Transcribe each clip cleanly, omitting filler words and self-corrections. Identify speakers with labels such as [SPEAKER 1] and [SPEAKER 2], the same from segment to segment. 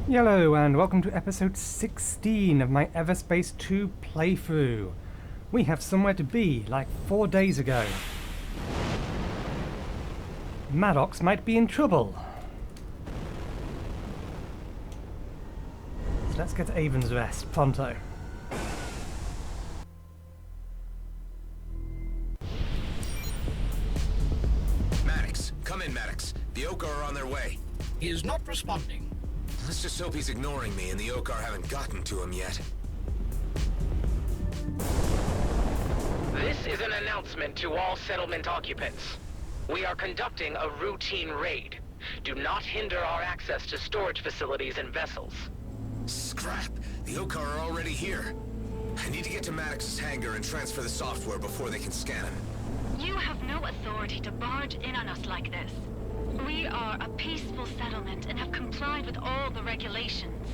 [SPEAKER 1] Yello, and welcome to episode 16 of my Everspace 2 playthrough. We have somewhere to be, like 4 days ago. Maddocks might be in trouble. So let's get to Avon's Rest, pronto.
[SPEAKER 2] Maddocks, come in, Maddocks. The Oak are on their way.
[SPEAKER 3] He is not responding.
[SPEAKER 2] Let's just hope he's ignoring me and the Oak haven't gotten to him yet.
[SPEAKER 4] This is an announcement to all settlement occupants. We are conducting a routine raid. Do not hinder our access to storage facilities and vessels.
[SPEAKER 2] Scrap! The Oak are already here. I need to get to Maddocks' hangar and transfer the software before they can scan him.
[SPEAKER 5] You have no authority to barge in on us like this. We are a peaceful settlement and have complied with all the regulations.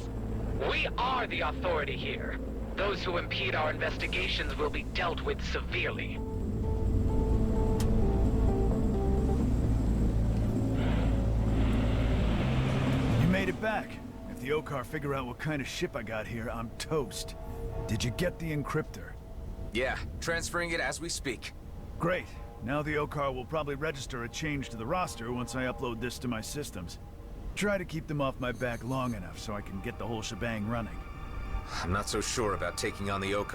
[SPEAKER 4] We are the authority here. Those who impede our investigations will be dealt with severely.
[SPEAKER 6] You made it back. If the Okar figure out what kind of ship I got here, I'm toast. Did you get the encryptor?
[SPEAKER 2] Yeah, transferring it as we speak.
[SPEAKER 6] Great. Now the Okar will probably register a change to the roster once I upload this to my systems. Try to keep them off my back long enough so I can get the whole shebang running.
[SPEAKER 2] I'm not so sure about taking on the Oak.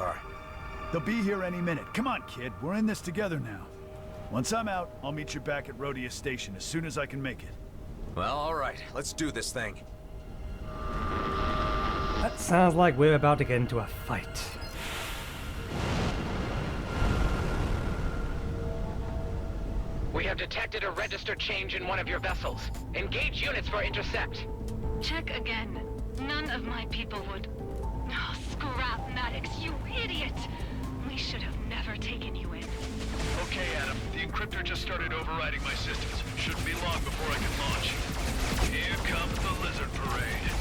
[SPEAKER 6] They'll be here any minute. Come on, kid. We're in this together now. Once I'm out, I'll meet you back at Rhodia Station as soon as I can make it.
[SPEAKER 2] Well, alright. Let's do this thing.
[SPEAKER 1] That sounds like we're about to get into a fight.
[SPEAKER 4] We have detected a register change in one of your vessels. Engage units for intercept.
[SPEAKER 5] Check again. None of my people would... Oh, scrap Maddocks, you idiot! We should have never taken you in.
[SPEAKER 7] Okay, Adam. The encryptor just started overriding my systems. Shouldn't be long before I can launch. Here comes the lizard parade.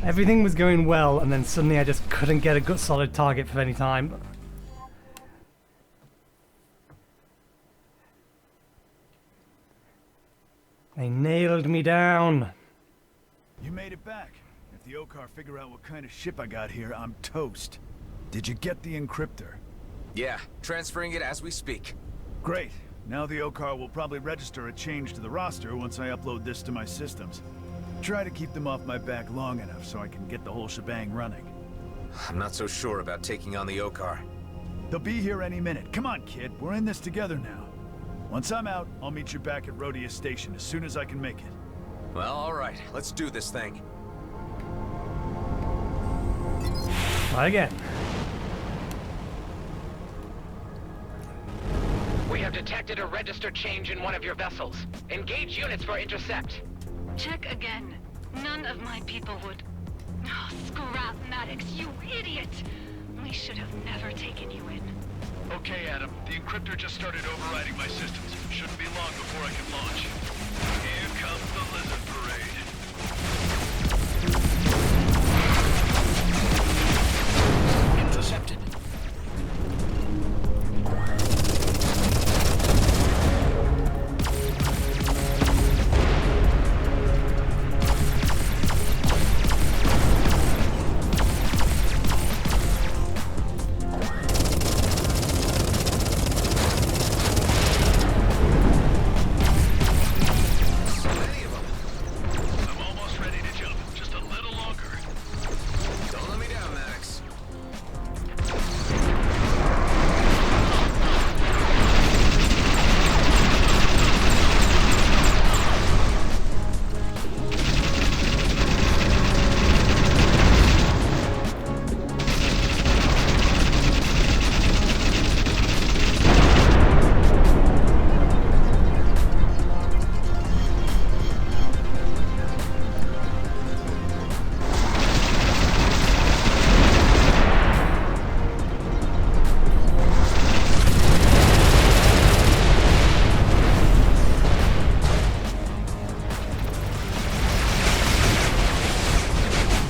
[SPEAKER 1] Everything was going well, and then suddenly I just couldn't get a good solid target for any time. They nailed me down.
[SPEAKER 6] You made it back. If the Okar figure out what kind of ship I got here, I'm toast. Did you get the encryptor?
[SPEAKER 2] Yeah, transferring it as we speak.
[SPEAKER 6] Great. Now the Okar will probably register a change to the roster once I upload this to my systems. Try to keep them off my back long enough so I can get the whole shebang running.
[SPEAKER 2] I'm not so sure about taking on the Oak.
[SPEAKER 6] They'll be here any minute. Come on, kid. We're in this together now. Once I'm out, I'll meet you back at Rhodia Station as soon as I can make it.
[SPEAKER 2] Well, alright. Let's do this thing.
[SPEAKER 1] Try again.
[SPEAKER 4] We have detected a registered change in one of your vessels. Engage units for intercept.
[SPEAKER 5] Check again. None of my people would... Oh, scrap Maddocks, you idiot! We should have never taken you in.
[SPEAKER 7] Okay, Adam. The encryptor just started overriding my systems. Shouldn't be long before I can launch. Here comes the lizard parade.
[SPEAKER 3] Intercepted.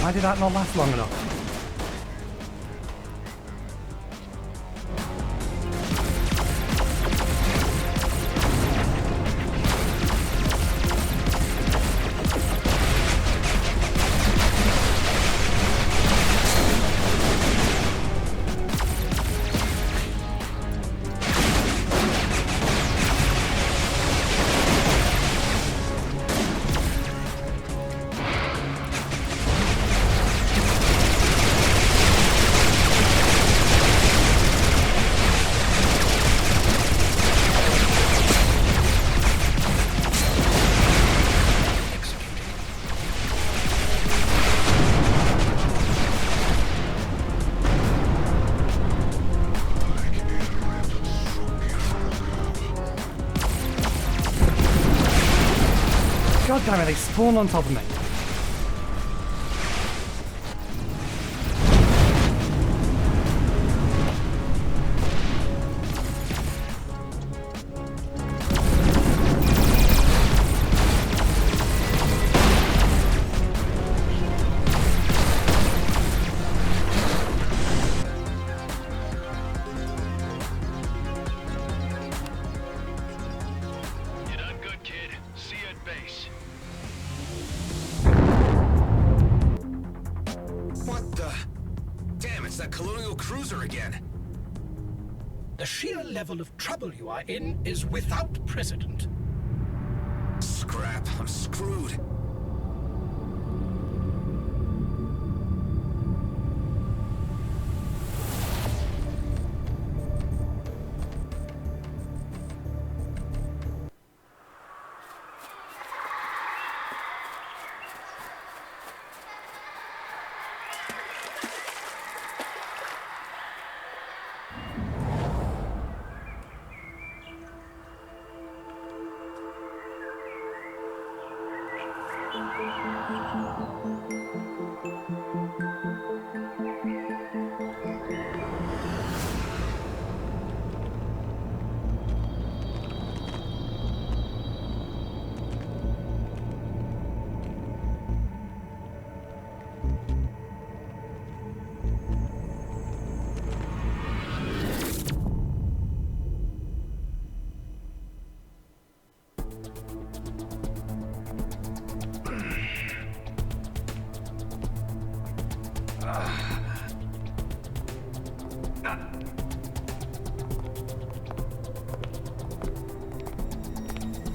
[SPEAKER 1] Why did that not last long enough? God damn it, they spawn on top of me.
[SPEAKER 7] You done good, kid. See you at base.
[SPEAKER 2] What the? Damn, it's that colonial cruiser again.
[SPEAKER 3] The sheer level of trouble you are in is without precedent.
[SPEAKER 2] Scrap, I'm screwed.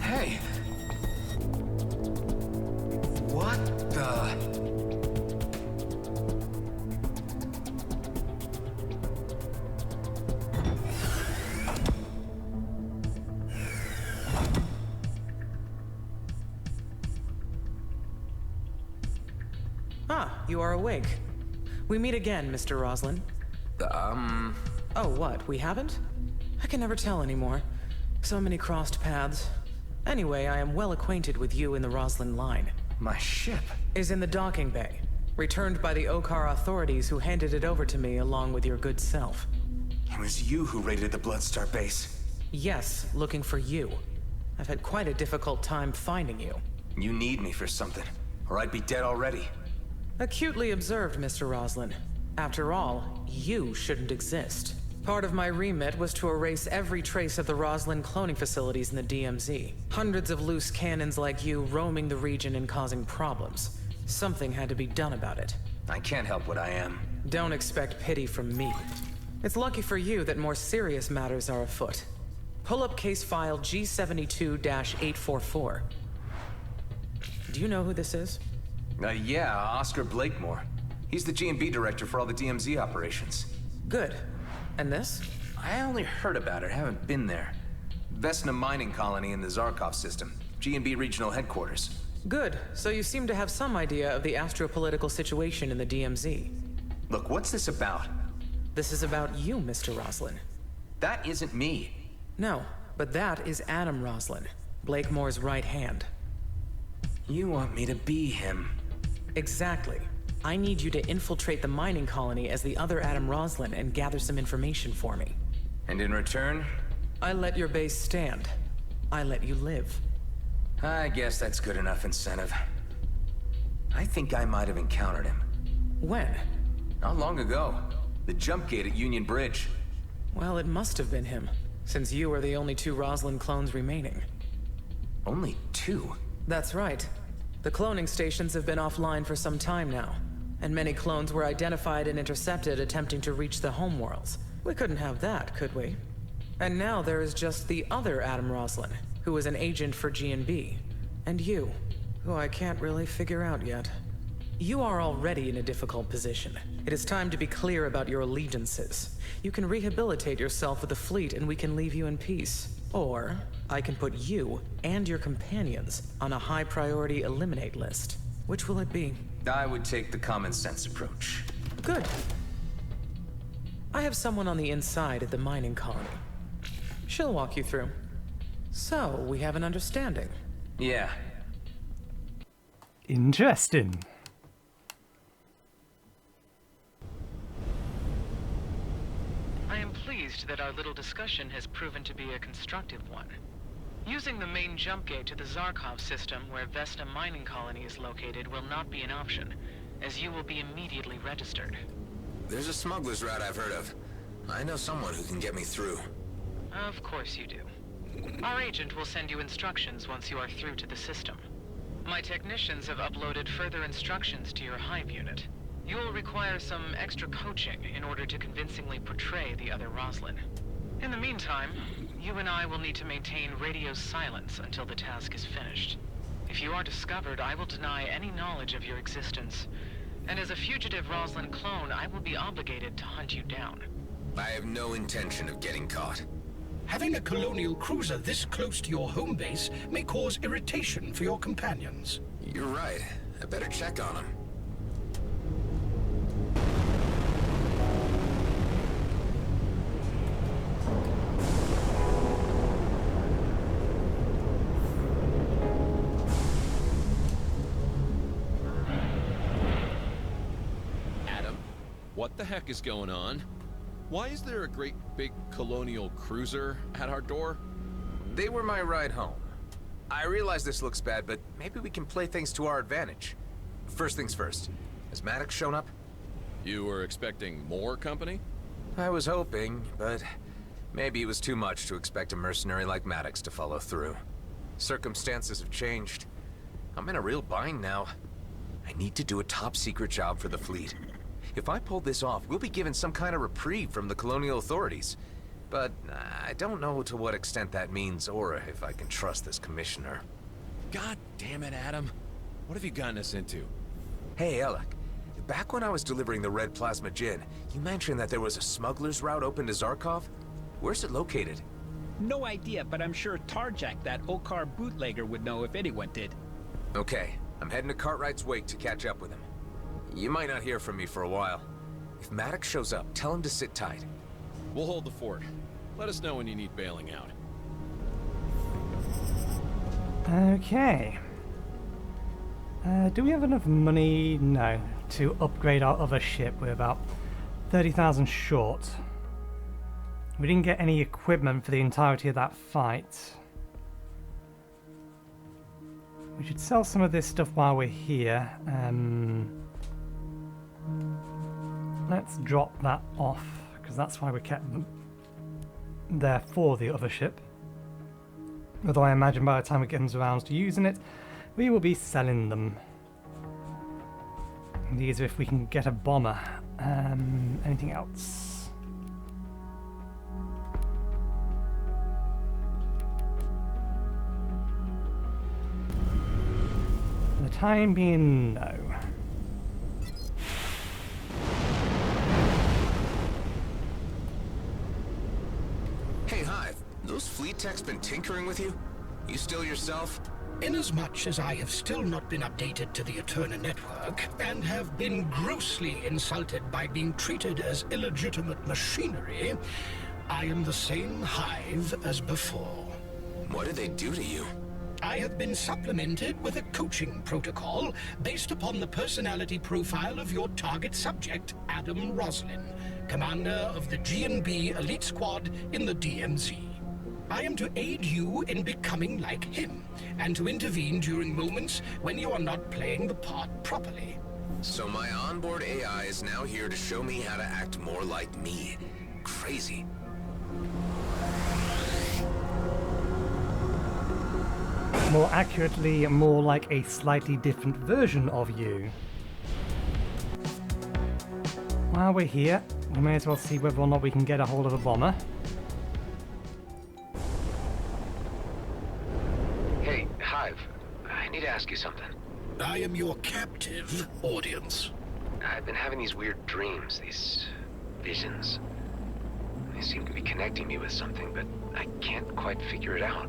[SPEAKER 2] Hey! What the?
[SPEAKER 8] Ah, you are awake. We meet again, Mr. Roslin. Oh, what? We haven't? I can never tell anymore. So many crossed paths. Anyway, I am well acquainted with you in the Roslyn line.
[SPEAKER 2] My ship?
[SPEAKER 8] Is in the docking bay. Returned by the Okar authorities who handed it over to me along with your good self.
[SPEAKER 2] It was you who raided the Bloodstar base.
[SPEAKER 8] Yes, looking for you. I've had quite a difficult time finding you.
[SPEAKER 2] You need me for something, or I'd be dead already.
[SPEAKER 8] Acutely observed, Mr. Roslyn. After all, you shouldn't exist. Part of my remit was to erase every trace of the Roslyn cloning facilities in the DMZ. Hundreds of loose cannons like you roaming the region and causing problems. Something had to be done about it.
[SPEAKER 2] I can't help what I am.
[SPEAKER 8] Don't expect pity from me. It's lucky for you that more serious matters are afoot. Pull up case file G72-844. Do you know who this is?
[SPEAKER 2] Yeah, Oscar Blakemore. He's the G&B director for all the DMZ operations.
[SPEAKER 8] Good. And this?
[SPEAKER 2] I only heard about it, haven't been there. Vesna mining colony in the Zarkov system. G&B regional headquarters.
[SPEAKER 8] Good. So you seem to have some idea of the astropolitical situation in the DMZ.
[SPEAKER 2] Look, what's this about?
[SPEAKER 8] This is about you, Mr. Roslyn.
[SPEAKER 2] That isn't me.
[SPEAKER 8] No, but that is Adam Roslyn, Blakemore's right hand.
[SPEAKER 2] You want me to be him?
[SPEAKER 8] Exactly. I need you to infiltrate the mining colony as the other Adam Roslyn and gather some information for me.
[SPEAKER 2] And in return?
[SPEAKER 8] I let your base stand. I let you live.
[SPEAKER 2] I guess that's good enough incentive. I think I might have encountered him.
[SPEAKER 8] When?
[SPEAKER 2] Not long ago. The jump gate at Union Bridge.
[SPEAKER 8] Well, it must have been him, since you are the only two Roslyn clones remaining.
[SPEAKER 2] Only two?
[SPEAKER 8] That's right. The cloning stations have been offline for some time now, and many clones were identified and intercepted attempting to reach the homeworlds. We couldn't have that, could we? And now there is just the other Adam Roslyn, who is an agent for G&B, and you, who I can't really figure out yet. You are already in a difficult position. It is time to be clear about your allegiances. You can rehabilitate yourself with the fleet and we can leave you in peace. Or, I can put you and your companions on a high-priority eliminate list. Which will it be?
[SPEAKER 2] I would take the common sense approach.
[SPEAKER 8] Good. I have someone on the inside at the mining colony. She'll walk you through. So, we have an understanding.
[SPEAKER 2] Yeah.
[SPEAKER 1] Interesting.
[SPEAKER 8] I am pleased that our little discussion has proven to be a constructive one. Using the main jump gate to the Zarkov system where Vesna mining colony is located will not be an option, as you will be immediately registered.
[SPEAKER 2] There's a smuggler's route I've heard of. I know someone who can get me through.
[SPEAKER 8] Of course you do. Our agent will send you instructions once you are through to the system. My technicians have uploaded further instructions to your Hive unit. You will require some extra coaching in order to convincingly portray the other Roslyn. In the meantime, you and I will need to maintain radio silence until the task is finished. If you are discovered, I will deny any knowledge of your existence. And as a fugitive Roslyn clone, I will be obligated to hunt you down.
[SPEAKER 2] I have no intention of getting caught.
[SPEAKER 3] Having a colonial cruiser this close to your home base may cause irritation for your companions.
[SPEAKER 2] You're right. I better check on them.
[SPEAKER 9] What the heck is going on? Why is there a great big colonial cruiser at our door?
[SPEAKER 2] They were my ride home. I realize this looks bad, but maybe we can play things to our advantage. First things first. Has Maddocks shown up?
[SPEAKER 9] You were expecting more company?
[SPEAKER 2] I was hoping, but maybe it was too much to expect a mercenary like Maddocks to follow through. Circumstances have changed. I'm in a real bind now. I need to do a top-secret job for the fleet. If I pull this off, we'll be given some kind of reprieve from the colonial authorities. But I don't know to what extent that means, or if I can trust this commissioner.
[SPEAKER 9] God damn it, Adam. What have you gotten us into?
[SPEAKER 2] Hey, Alec. Back when I was delivering the red plasma gin, you mentioned that there was a smuggler's route open to Zarkov? Where's it located?
[SPEAKER 10] No idea, but I'm sure Tarjak, that Okar bootlegger, would know if anyone did.
[SPEAKER 2] Okay, I'm heading to Cartwright's wake to catch up with him. You might not hear from me for a while. If Maddocks shows up, tell him to sit tight.
[SPEAKER 9] We'll hold the fort. Let us know when you need bailing out.
[SPEAKER 1] Okay. Do we have enough money? No. To upgrade our other ship. We're about 30,000 short. We didn't get any equipment for the entirety of that fight. We should sell some of this stuff while we're here. Let's drop that off, because that's why we kept them there for the other ship. Although I imagine by the time it comes around to using it, we will be selling them. These are if we can get a bomber. Anything else? For the time being, no.
[SPEAKER 2] Hey, Hive. Those fleet techs been tinkering with you? You still yourself?
[SPEAKER 3] Inasmuch as I have still not been updated to the Eterna network, and have been grossly insulted by being treated as illegitimate machinery, I am the same Hive as before.
[SPEAKER 2] What did they do to you?
[SPEAKER 3] I have been supplemented with a coaching protocol based upon the personality profile of your target subject, Adam Roslin, commander of the G&B Elite Squad in the DMZ. I am to aid you in becoming like him, and to intervene during moments when you are not playing the part properly.
[SPEAKER 2] So my onboard AI is now here to show me how to act more like me. Crazy.
[SPEAKER 1] More accurately, more like a slightly different version of you. While we're here, we may as well see whether or not we can get a hold of a bomber.
[SPEAKER 2] Hey, Hive. I need to ask you something.
[SPEAKER 3] I am your captive, audience.
[SPEAKER 2] I've been having these weird dreams, these visions. They seem to be connecting me with something, but I can't quite figure it out.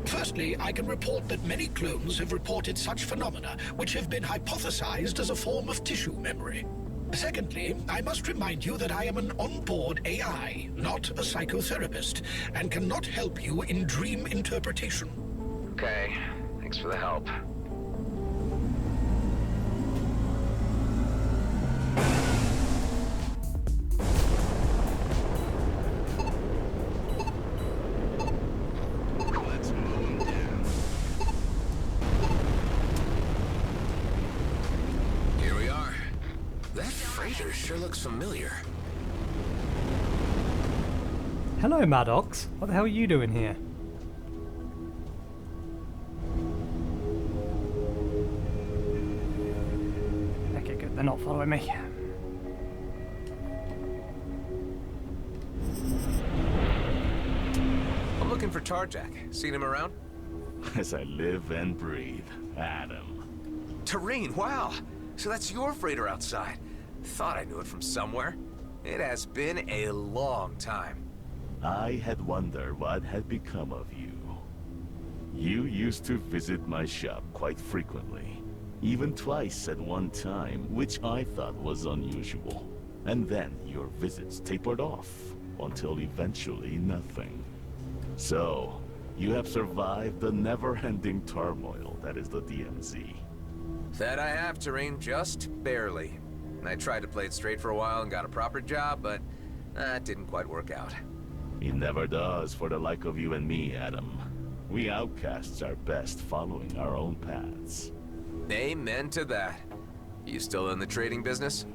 [SPEAKER 3] Firstly, I can report that many clones have reported such phenomena, which have been hypothesized as a form of tissue memory. Secondly, I must remind you that I am an onboard AI, not a psychotherapist, and cannot help you in dream interpretation.
[SPEAKER 2] Okay, thanks for the help. Sure looks familiar.
[SPEAKER 1] Hello, Maddocks. What the hell are you doing here? Okay, good. They're not following me.
[SPEAKER 2] I'm looking for Tarjak. Seen him around?
[SPEAKER 11] As I live and breathe, Adam.
[SPEAKER 2] Terrain, wow! So that's your freighter outside. Thought I knew it from somewhere. It has been a long time.
[SPEAKER 11] I had wondered what had become of you. You used to visit my shop quite frequently. Even twice at one time, which I thought was unusual. And then your visits tapered off, until eventually nothing. So, you have survived the never-ending turmoil that is the DMZ.
[SPEAKER 2] That I have, Terrain, just barely. I tried to play it straight for a while and got a proper job, but that didn't quite work out.
[SPEAKER 11] It never does for the like of you and me, Adam. We outcasts are best following our own paths.
[SPEAKER 2] Amen to that. You still in the trading business?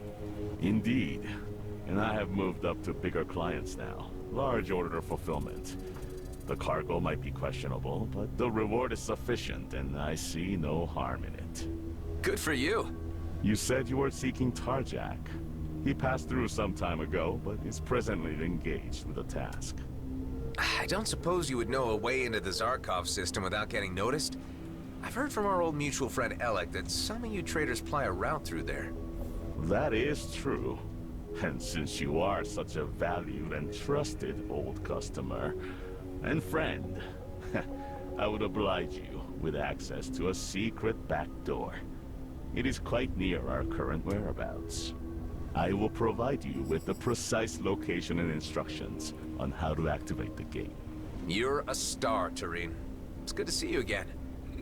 [SPEAKER 11] Indeed. And I have moved up to bigger clients now. Large order fulfillment. The cargo might be questionable, but the reward is sufficient, and I see no harm in it.
[SPEAKER 2] Good for you.
[SPEAKER 11] You said you were seeking Tarjak. He passed through some time ago, but is presently engaged with a task.
[SPEAKER 2] I don't suppose you would know a way into the Zarkov system without getting noticed? I've heard from our old mutual friend Alec that some of you traders ply a route through there.
[SPEAKER 11] That is true. And since you are such a valued and trusted old customer and friend, I would oblige you with access to a secret backdoor. It is quite near our current whereabouts. I will provide you with the precise location and instructions on how to activate the gate.
[SPEAKER 2] You're a star, Terrain. It's good to see you again.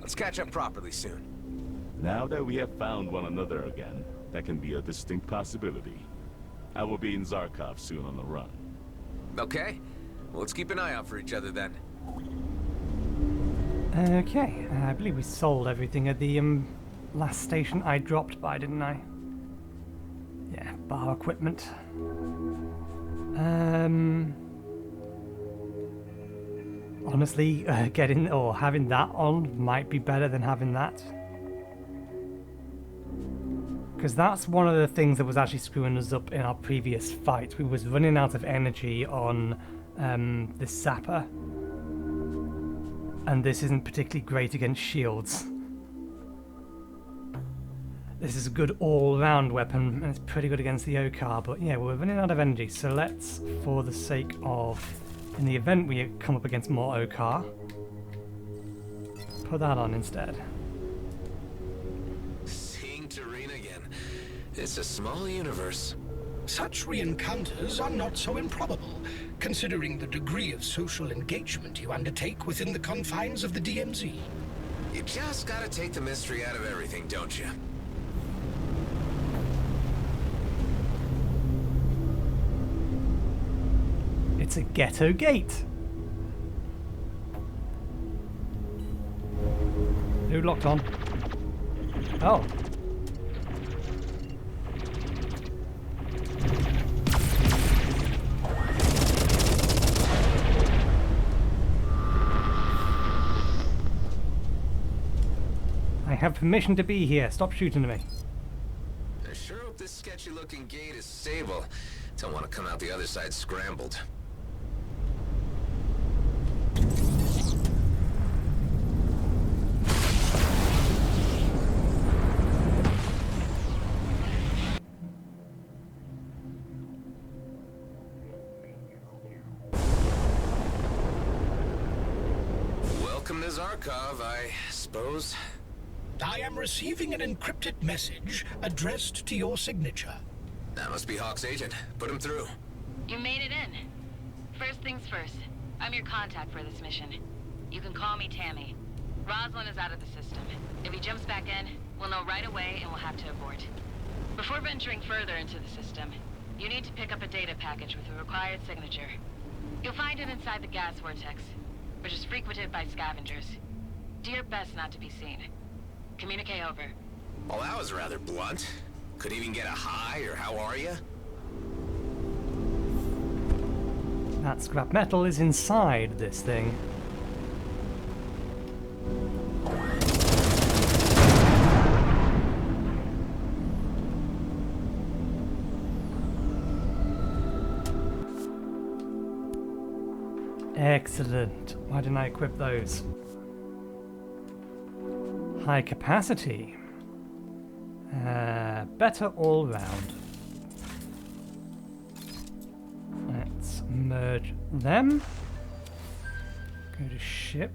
[SPEAKER 2] Let's catch up properly soon.
[SPEAKER 11] Now that we have found one another again, that can be a distinct possibility. I will be in Zarkov soon on the run.
[SPEAKER 2] Okay. Well, let's keep an eye out for each other then.
[SPEAKER 1] Okay, I believe we sold everything at the last station I dropped by, didn't I? Yeah, bar equipment. Honestly, getting or having that on might be better than having that. Because that's one of the things that was actually screwing us up in our previous fight. We was running out of energy on the sapper. And this isn't particularly great against shields. This is a good all-round weapon, and it's pretty good against the Okar, but yeah, we're running out of energy, so let's, for the sake of, in the event we come up against more Okar, put that on instead.
[SPEAKER 2] Seeing Tareen again. It's a small universe.
[SPEAKER 3] Such re-encounters are not so improbable, considering the degree of social engagement you undertake within the confines of the DMZ.
[SPEAKER 2] You just gotta take the mystery out of everything, don't you?
[SPEAKER 1] It's a ghetto gate. Who locked on? Oh. I have permission to be here. Stop shooting at me.
[SPEAKER 2] I sure hope this sketchy-looking gate is stable. Don't want to come out the other side scrambled. Welcome to Zarkov, I suppose.
[SPEAKER 3] I am receiving an encrypted message addressed to your signature.
[SPEAKER 2] That must be Hawk's agent. Put him through.
[SPEAKER 5] You made it in. First things first, I'm your contact for this mission. You can call me Tammy. Rosalind is out of the system. If he jumps back in, we'll know right away and we'll have to abort. Before venturing further into the system, you need to pick up a data package with a required signature. You'll find it inside the gas vortex, which is frequented by scavengers. Do your best not to be seen. Communicate over.
[SPEAKER 2] Well, that was rather blunt. Could even get a hi or how are you?
[SPEAKER 1] That scrap metal is inside this thing. Excellent. Why didn't I equip those? High capacity. Better all round. Let's merge them. Go to ship.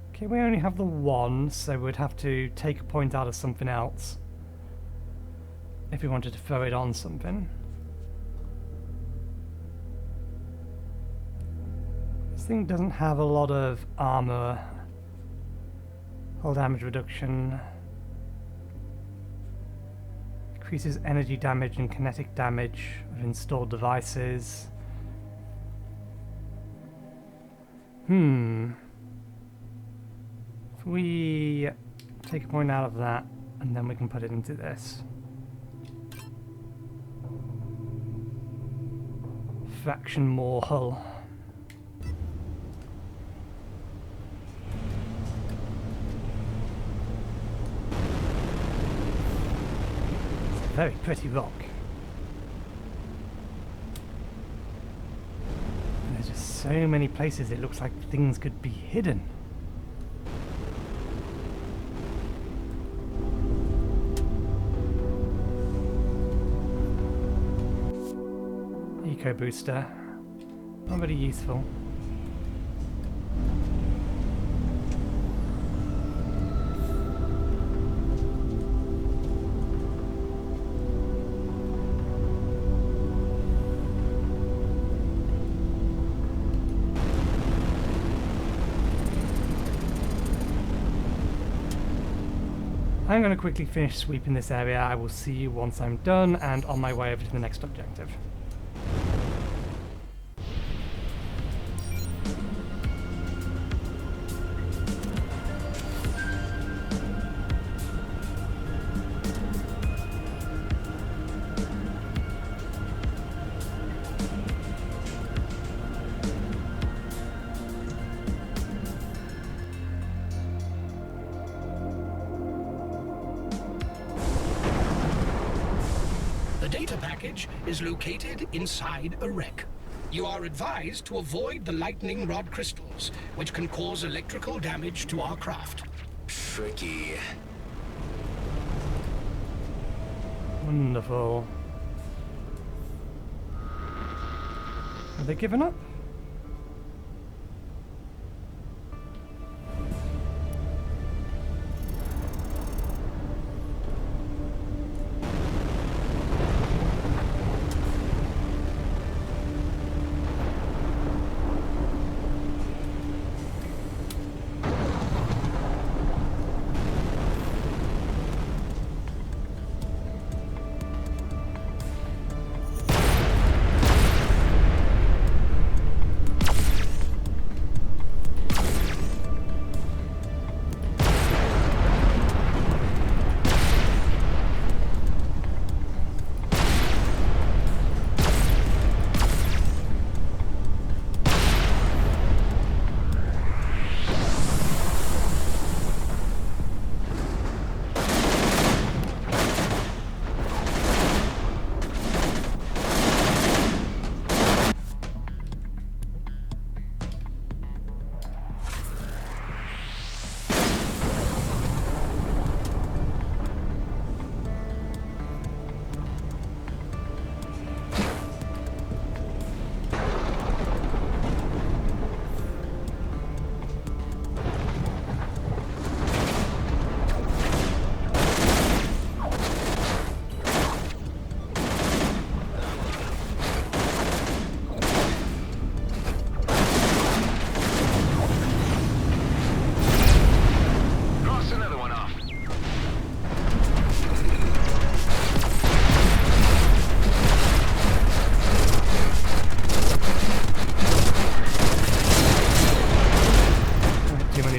[SPEAKER 1] Okay, we only have the one, so we'd have to take a point out of something else if we wanted to throw it on something. This thing doesn't have a lot of armor. Hull damage reduction. Increases energy damage and kinetic damage of installed devices. If we take a point out of that, and then we can put it into this. Fraction more hull. Very pretty rock. And there's just so many places it looks like things could be hidden. Eco booster. Not very useful. I'm going to quickly finish sweeping this area. I will see you once I'm done and on my way over to the next objective.
[SPEAKER 3] Is located inside a wreck. You are advised to avoid the lightning rod crystals, which can cause electrical damage to our craft.
[SPEAKER 2] Tricky.
[SPEAKER 1] Wonderful. Have they given up?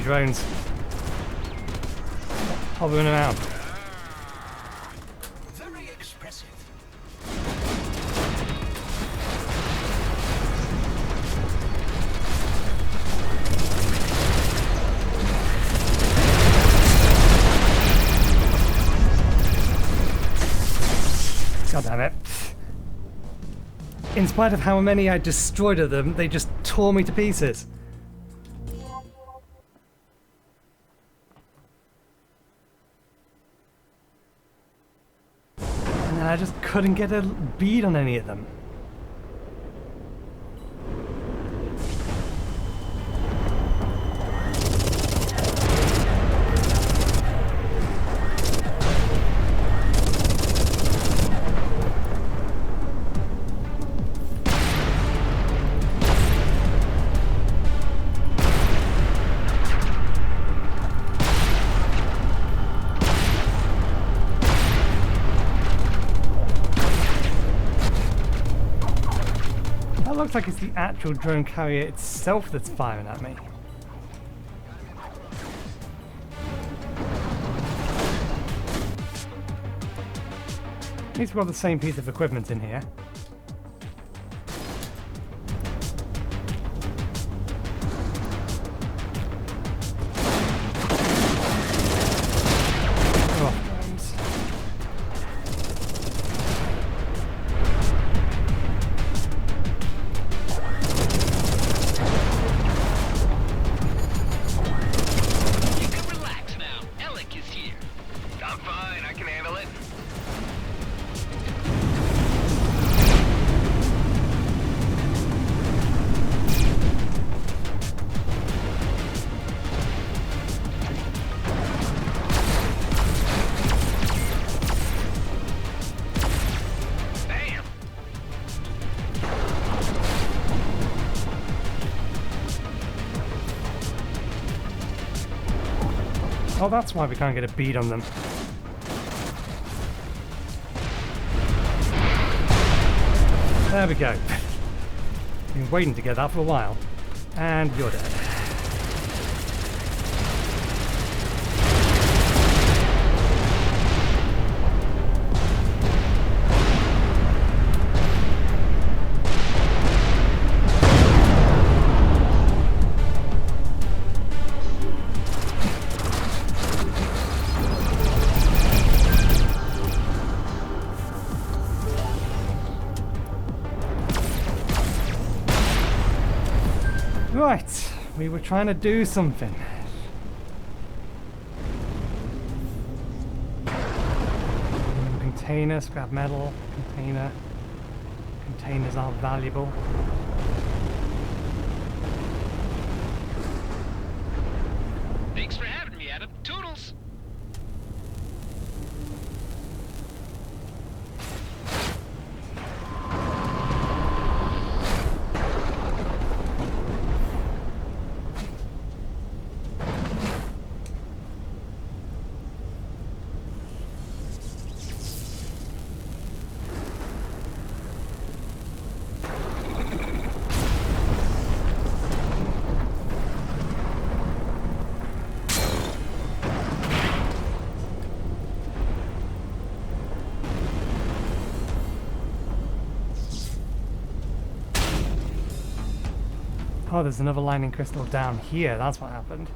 [SPEAKER 1] Drones hovering around.
[SPEAKER 3] Very expressive.
[SPEAKER 1] God damn it. In spite of how many I destroyed of them, they just tore me to pieces. I just couldn't get a bead on any of them. Looks like it's the actual drone carrier itself that's firing at me. At least we've got the same piece of equipment in here. Oh, that's why we can't get a bead on them. There we go. Been waiting to get that for a while. And you're dead. Right, we were trying to do something. Container, scrap metal, container. Containers are valuable.
[SPEAKER 10] Thanks for having me, Adam. Toodles!
[SPEAKER 1] Oh, there's another lightning crystal down here. That's what happened.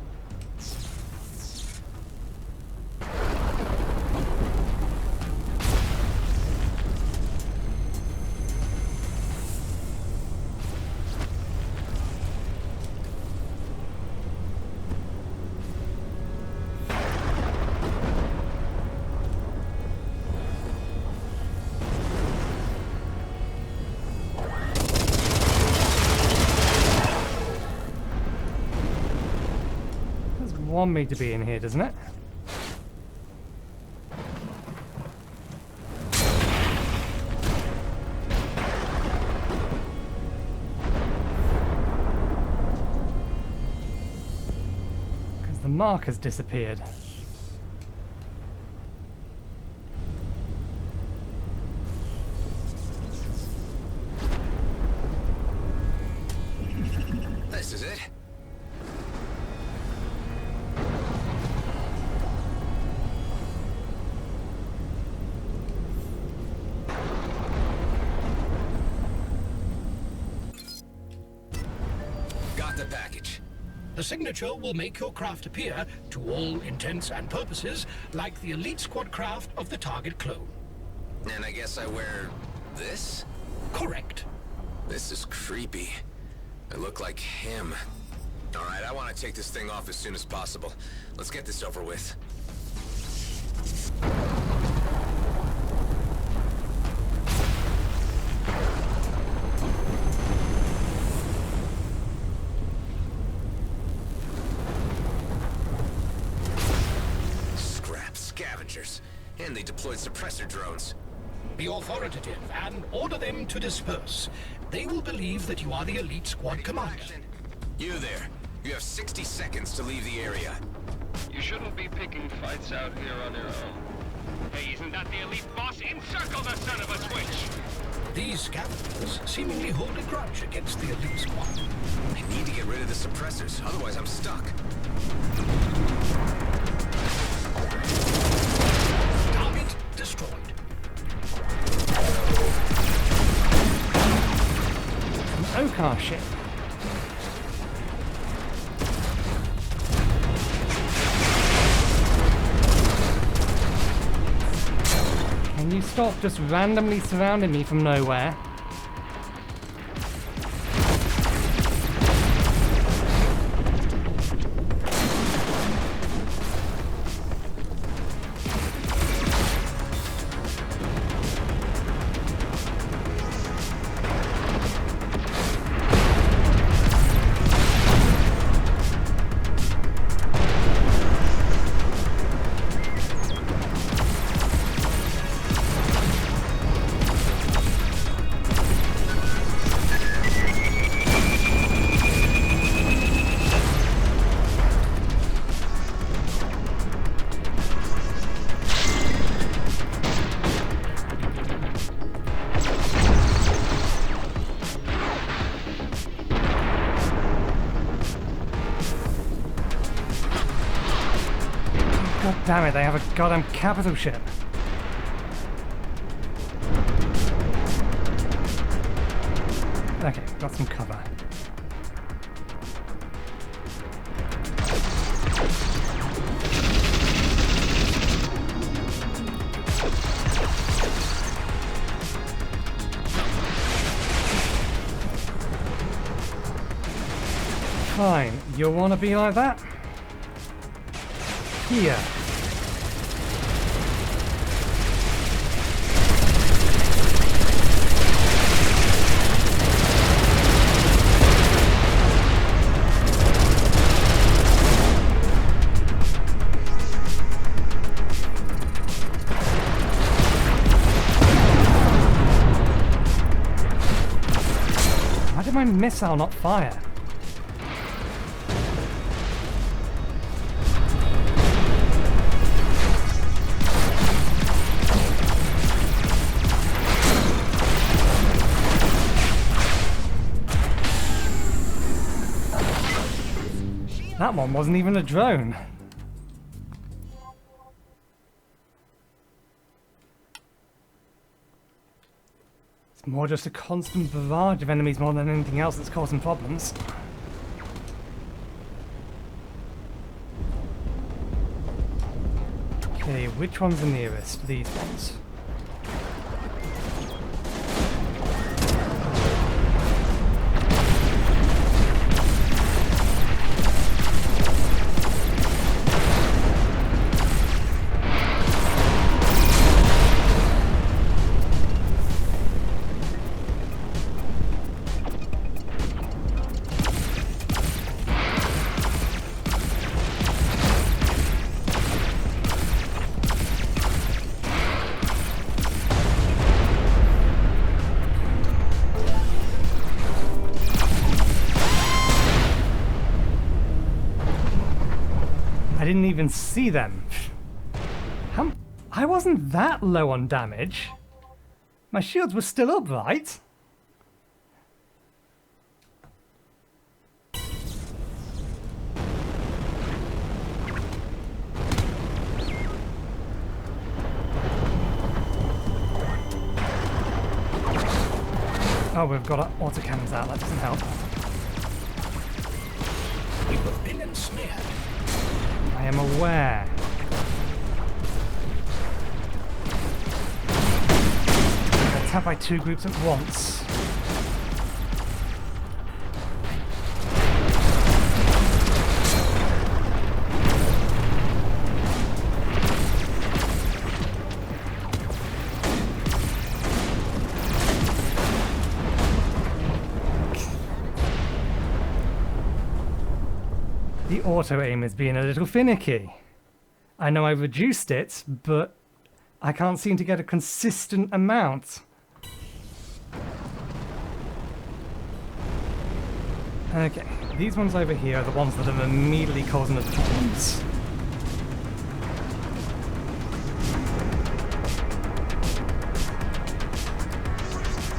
[SPEAKER 1] Want me to be in here, doesn't it? Because the mark has disappeared.
[SPEAKER 2] This is it.
[SPEAKER 3] The signature will make your craft appear, to all intents and purposes, like the elite squad craft of the target clone.
[SPEAKER 2] And I guess I wear this?
[SPEAKER 3] Correct.
[SPEAKER 2] This is creepy. I look like him. Alright, I want to take this thing off as soon as possible. Let's get this over with. And they deployed suppressor drones.
[SPEAKER 3] Be authoritative and order them to disperse. They will believe that you are the elite squad commander.
[SPEAKER 2] You there. You have 60 seconds to leave the area.
[SPEAKER 10] You shouldn't be picking fights out here on your own. Hey, isn't that the elite boss? Encircle the son of a switch!
[SPEAKER 3] These scavengers seemingly hold a grudge against the elite squad.
[SPEAKER 2] I need to get rid of the suppressors, otherwise I'm stuck.
[SPEAKER 3] Target destroyed.
[SPEAKER 1] An Okar ship. Can you stop just randomly surrounding me from nowhere? God damn it, they have a goddamn capital ship. Okay, got some cover. Fine, you'll want to be like that? Here. Why did my missile not fire? That one wasn't even a drone. It's more just a constant barrage of enemies more than anything else that's causing problems. Okay, which one's the nearest? These ones. I didn't even see them. I wasn't that low on damage. My shields were still up, right? Oh, we've got our autocannons out, that doesn't help.
[SPEAKER 3] You have been ensnared.
[SPEAKER 1] I am aware. I'm attacked by two groups at once. The auto-aim is being a little finicky. I know I reduced it, but I can't seem to get a consistent amount. Okay, these ones over here are the ones that are immediately causing the problems.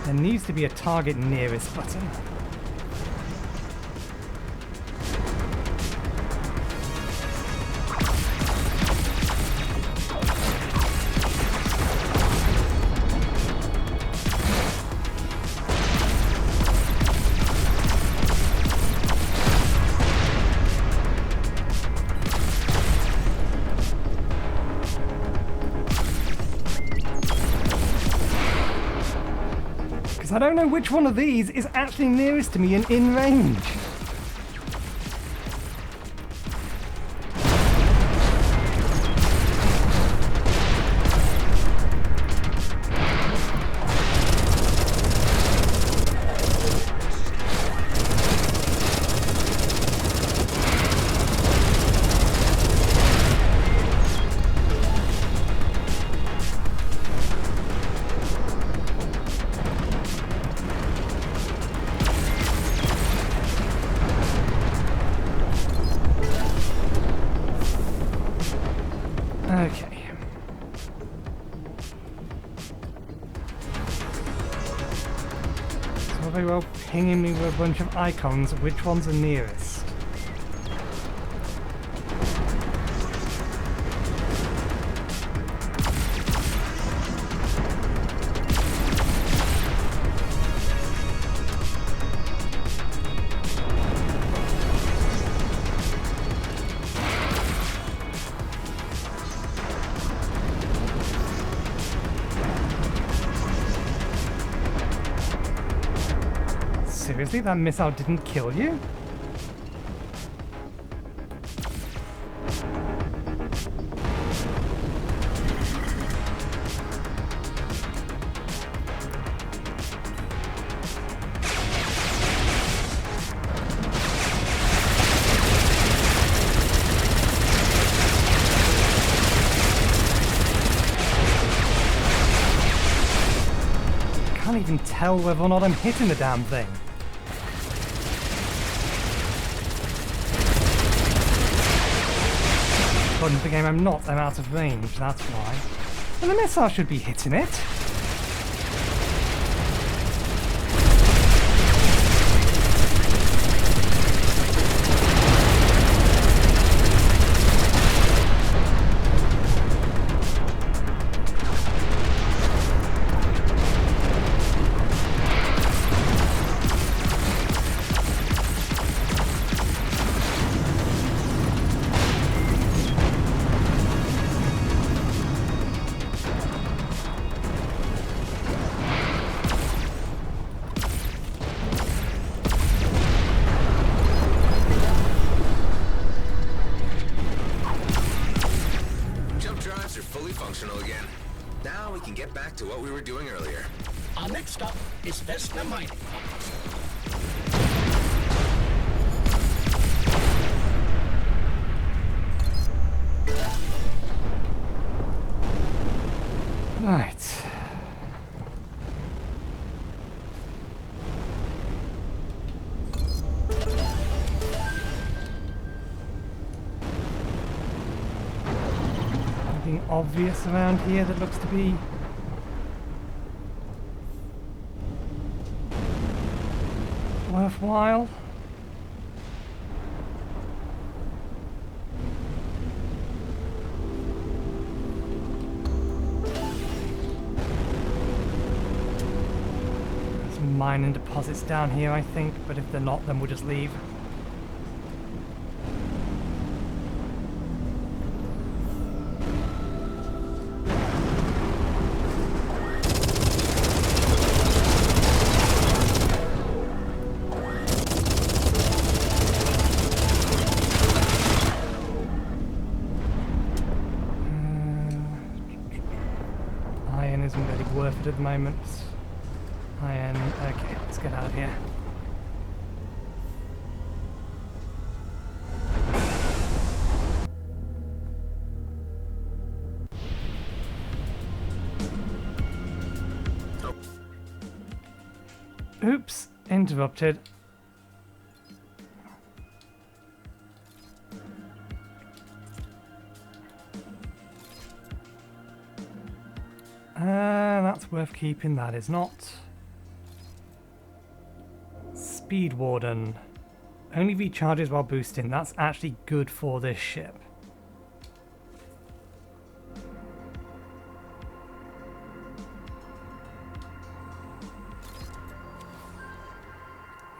[SPEAKER 1] There needs to be a target nearest button. I don't know which one of these is actually nearest to me and in range. Okay. So very well pinging me with a bunch of icons. Which ones are nearest? Seriously, that missile didn't kill you? I can't even tell whether or not I'm hitting the damn thing. According to the game, I'm not. I'm out of range, that's why. And the missile should be hitting it.
[SPEAKER 2] Again. Now we can get back to what we were doing earlier.
[SPEAKER 3] Our next stop is Vesna mining.
[SPEAKER 1] Right. Anything obvious around here that looks to be worthwhile? There's mining deposits down here, I think, but if they're not, then we'll just leave. At the moment. Okay, let's get out of here. Oops, interrupted. That's worth keeping, that is not. Speed Warden. Only recharges while boosting. That's actually good for this ship.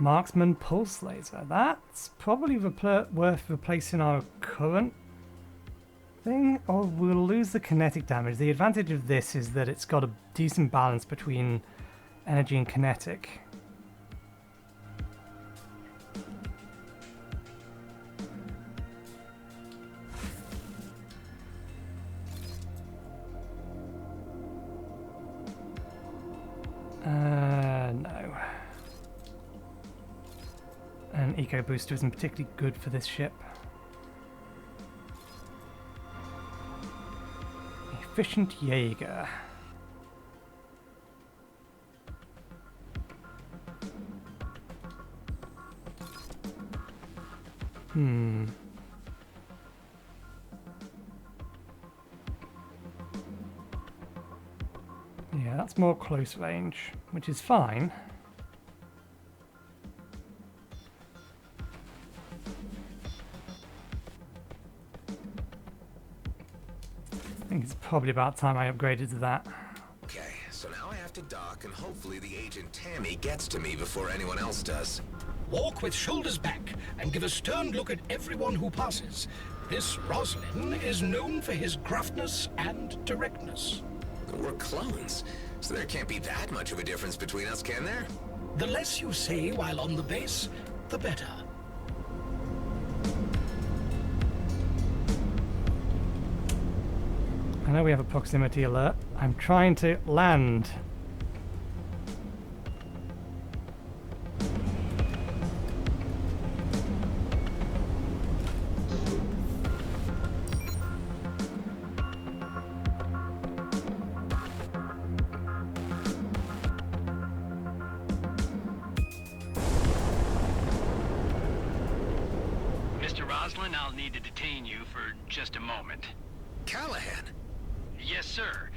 [SPEAKER 1] Marksman Pulse Laser. That's probably worth replacing our current thing, or we'll lose the kinetic damage. The advantage of this is that it's got a decent balance between energy and kinetic. No. An eco booster isn't particularly good for this ship. Efficient Jaeger. Yeah, that's more close range, which is fine. I think it's probably about time I upgraded to that.
[SPEAKER 2] Okay, so now I have to dock, and hopefully the agent Tammy gets to me before anyone else does.
[SPEAKER 3] Walk with shoulders back and give a stern look at everyone who passes. This Roslin is known for his gruffness and directness.
[SPEAKER 2] We're clones, so there can't be that much of a difference between us, can there?
[SPEAKER 3] The less you say while on the base, the better.
[SPEAKER 1] I know we have a proximity alert. I'm trying to land.
[SPEAKER 10] Mr. Roslin, I'll need to detain you for just a moment.
[SPEAKER 2] Callahan!
[SPEAKER 10] Yes, sir.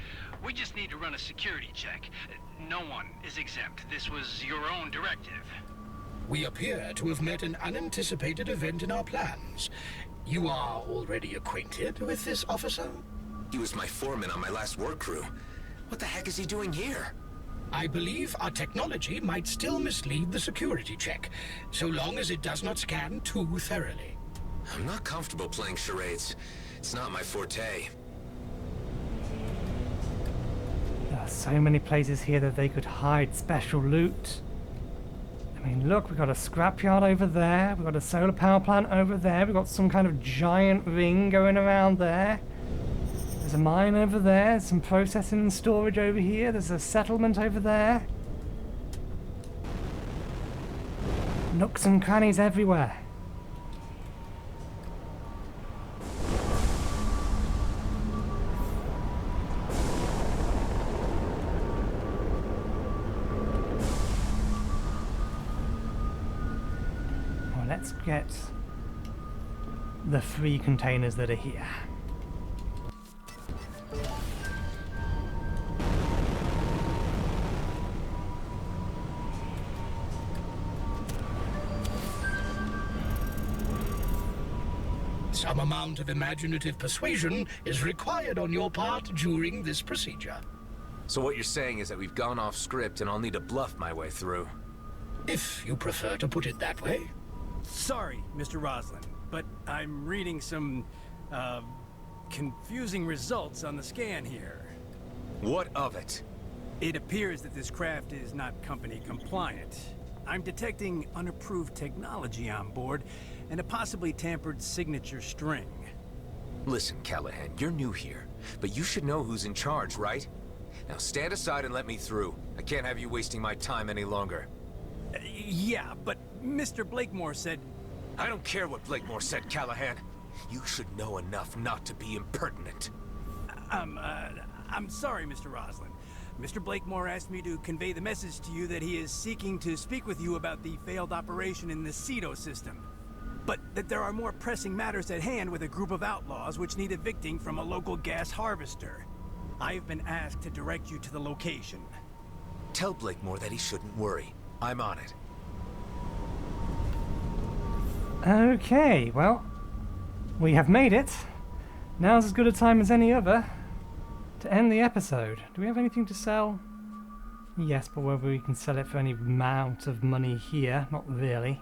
[SPEAKER 10] We just need to run a security check. No one is exempt. This was your own directive.
[SPEAKER 3] We appear to have met an unanticipated event in our plans. You are already acquainted with this officer?
[SPEAKER 2] He was my foreman on my last work crew. What the heck is he doing here?
[SPEAKER 3] I believe our technology might still mislead the security check, so long as it does not scan too thoroughly.
[SPEAKER 2] I'm not comfortable playing charades. It's not my forte.
[SPEAKER 1] There are so many places here that they could hide special loot. I mean, look, we've got a scrapyard over there, we've got a solar power plant over there, we've got some kind of giant ring going around there. There's a mine over there, some processing and storage over here, there's a settlement over there. Nooks and crannies everywhere. Let's get the 3 containers that are here.
[SPEAKER 3] Some amount of imaginative persuasion is required on your part during this procedure.
[SPEAKER 2] So what you're saying is that we've gone off script and I'll need to bluff my way through.
[SPEAKER 3] If you prefer to put it that way.
[SPEAKER 12] Sorry, Mr. Roslin, but I'm reading some, confusing results on the scan here.
[SPEAKER 2] What of it?
[SPEAKER 12] It appears that this craft is not company compliant. I'm detecting unapproved technology on board and a possibly tampered signature string.
[SPEAKER 2] Listen, Callahan, you're new here, but you should know who's in charge, right? Now stand aside and let me through. I can't have you wasting my time any longer.
[SPEAKER 12] Yeah, but Mr. Blakemore said...
[SPEAKER 2] I don't care what Blakemore said, Callahan. You should know enough not to be impertinent.
[SPEAKER 12] I'm sorry, Mr. Roslin. Mr. Blakemore asked me to convey the message to you that he is seeking to speak with you about the failed operation in the Cedo system. But that there are more pressing matters at hand with a group of outlaws which need evicting from a local gas harvester. I've been asked to direct you to the location.
[SPEAKER 2] Tell Blakemore that he shouldn't worry. I'm on it.
[SPEAKER 1] Okay, well, we have made it. Now's as good a time as any other to end the episode. Do we have anything to sell? Yes, but whether we can sell it for any amount of money here, not really.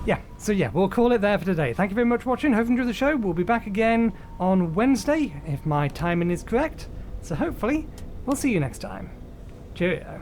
[SPEAKER 1] Yeah, so yeah, we'll call it there for today. Thank you very much for watching. Hope you enjoyed the show. We'll be back again on Wednesday, if my timing is correct. So hopefully, we'll see you next time. Cheerio.